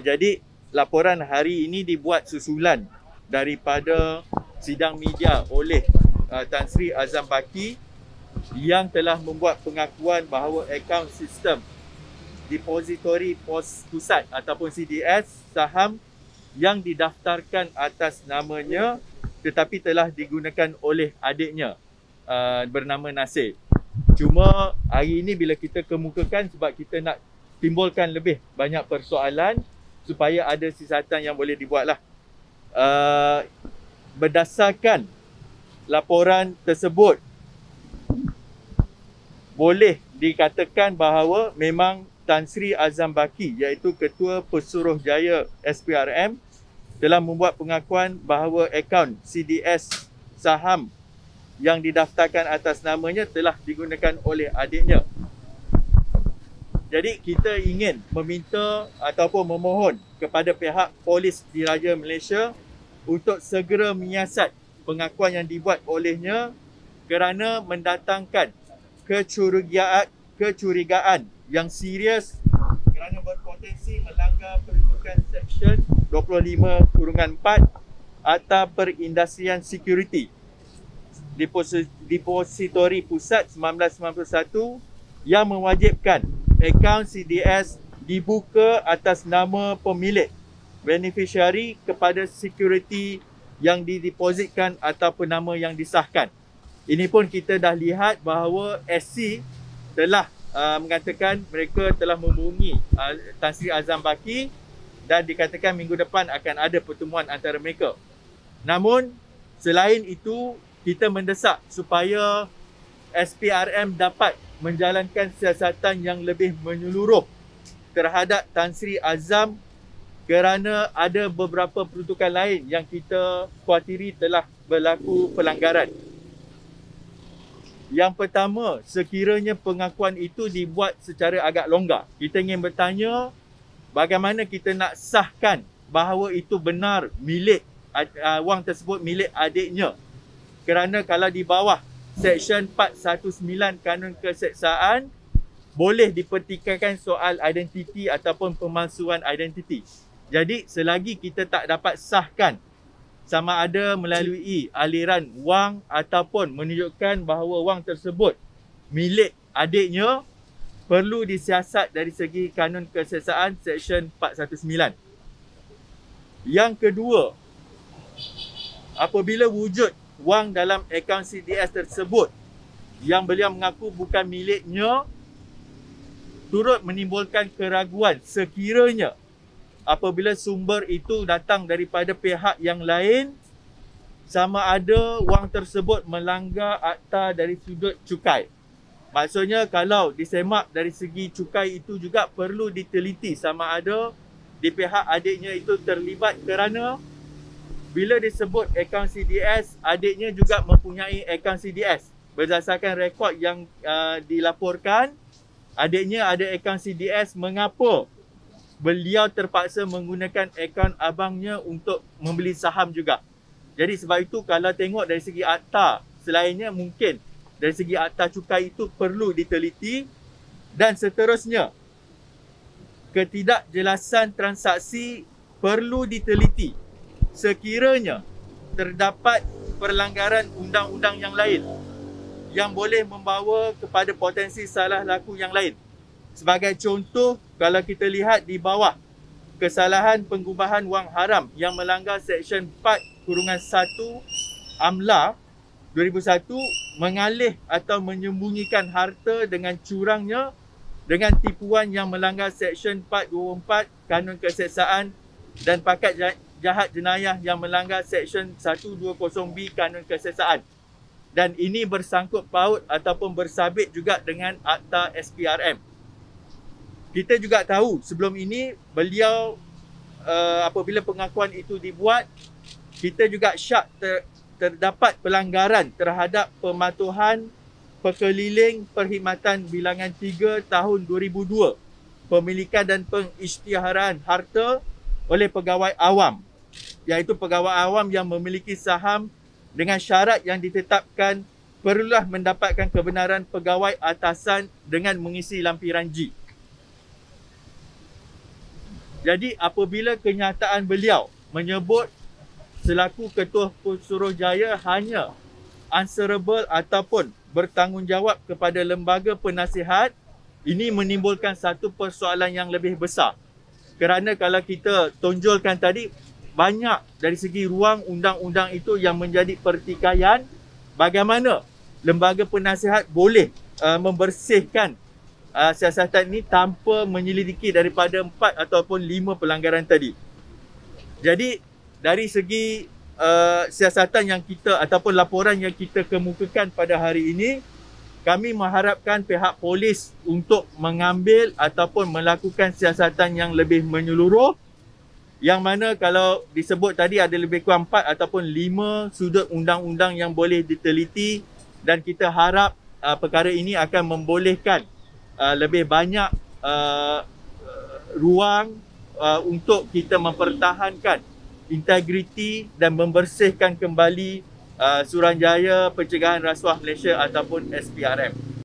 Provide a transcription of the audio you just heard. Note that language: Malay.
Jadi laporan hari ini dibuat susulan daripada sidang media oleh Tan Sri Azam Baki yang telah membuat pengakuan bahawa akaun sistem depository pos pusat ataupun CDS saham yang didaftarkan atas namanya tetapi telah digunakan oleh adiknya bernama Nasir. Cuma hari ini bila kita kemukakan sebab kita nak timbulkan lebih banyak persoalan supaya ada siasatan yang boleh dibuatlah. Berdasarkan laporan tersebut, boleh dikatakan bahawa memang Tan Sri Azam Baki iaitu Ketua Pesuruhjaya SPRM telah membuat pengakuan bahawa akaun CDS saham yang didaftarkan atas namanya telah digunakan oleh adiknya. Jadi kita ingin meminta ataupun memohon kepada pihak Polis Diraja Malaysia untuk segera menyiasat pengakuan yang dibuat olehnya kerana mendatangkan kecurigaan yang serius kerana berpotensi melanggar peruntukan Seksyen 25/4 Akta Perindustrian Security Depository Pusat 1991 yang mewajibkan akaun CDS dibuka atas nama pemilik beneficiary kepada security yang didepositkan ataupun nama yang disahkan. Ini pun kita dah lihat bahawa SC telah mengatakan mereka telah menghubungi Tan Sri Azam Baki dan dikatakan minggu depan akan ada pertemuan antara mereka. Namun selain itu kita mendesak supaya SPRM dapat menjalankan siasatan yang lebih menyeluruh terhadap Tan Sri Azam kerana ada beberapa peruntukan lain yang kita khawatiri telah berlaku pelanggaran. Yang pertama, sekiranya pengakuan itu dibuat secara agak longgar, kita ingin bertanya bagaimana kita nak sahkan bahawa itu benar milik wang tersebut milik adiknya. Kerana kalau di bawah Seksyen 419 Kanun Keseksaan boleh dipertikaikan soal identiti ataupun pemalsuan identiti. Jadi selagi kita tak dapat sahkan sama ada melalui aliran wang ataupun menunjukkan bahawa wang tersebut milik adiknya, perlu disiasat dari segi Kanun Keseksaan Seksyen 419. Yang kedua, apabila wujud wang dalam akaun CDS tersebut yang beliau mengaku bukan miliknya, turut menimbulkan keraguan sekiranya apabila sumber itu datang daripada pihak yang lain, sama ada wang tersebut melanggar akta dari sudut cukai. Maksudnya kalau disemak dari segi cukai itu juga perlu diteliti sama ada di pihak adiknya itu terlibat, kerana bila disebut akaun CDS, adiknya juga mempunyai akaun CDS. Berdasarkan rekod yang dilaporkan, adiknya ada akaun CDS. Mengapa beliau terpaksa menggunakan akaun abangnya untuk membeli saham juga? Jadi sebab itu kalau tengok dari segi akta, selainnya mungkin dari segi akta cukai itu perlu diteliti. Dan seterusnya, ketidakjelasan transaksi perlu diteliti sekiranya terdapat pelanggaran undang-undang yang lain yang boleh membawa kepada potensi salah laku yang lain. Sebagai contoh, kalau kita lihat di bawah kesalahan pengubahan wang haram yang melanggar Seksyen 4/1 AMLA 2001, mengalih atau menyembunyikan harta dengan curangnya dengan tipuan yang melanggar Seksyen 424 Kanun Keseksaan dan pakat jahat jenayah yang melanggar Seksyen 120B Kanun Keseksaan. Dan ini bersangkut paut ataupun bersabit juga dengan akta SPRM. Kita juga tahu sebelum ini beliau apabila pengakuan itu dibuat, kita juga syak terdapat pelanggaran terhadap pematuhan Pekeliling Perkhidmatan Bilangan 3 tahun 2002, pemilikan dan pengisytiharan harta oleh pegawai awam, iaitu pegawai awam yang memiliki saham dengan syarat yang ditetapkan perlulah mendapatkan kebenaran pegawai atasan dengan mengisi lampiran G. Jadi apabila kenyataan beliau menyebut selaku Ketua Suruhjaya hanya answerable ataupun bertanggungjawab kepada lembaga penasihat, ini menimbulkan satu persoalan yang lebih besar. Kerana kalau kita tonjolkan tadi, banyak dari segi ruang undang-undang itu yang menjadi pertikaian bagaimana lembaga penasihat boleh membersihkan siasatan ini tanpa menyelidiki daripada 4 ataupun 5 pelanggaran tadi. Jadi dari segi siasatan yang kita ataupun laporan yang kita kemukakan pada hari ini, kami mengharapkan pihak polis untuk mengambil ataupun melakukan siasatan yang lebih menyeluruh, yang mana kalau disebut tadi ada lebih kurang 4 ataupun 5 sudut undang-undang yang boleh diteliti, dan kita harap perkara ini akan membolehkan lebih banyak ruang untuk kita mempertahankan integriti dan membersihkan kembali Suruhanjaya Pencegahan Rasuah Malaysia ataupun SPRM.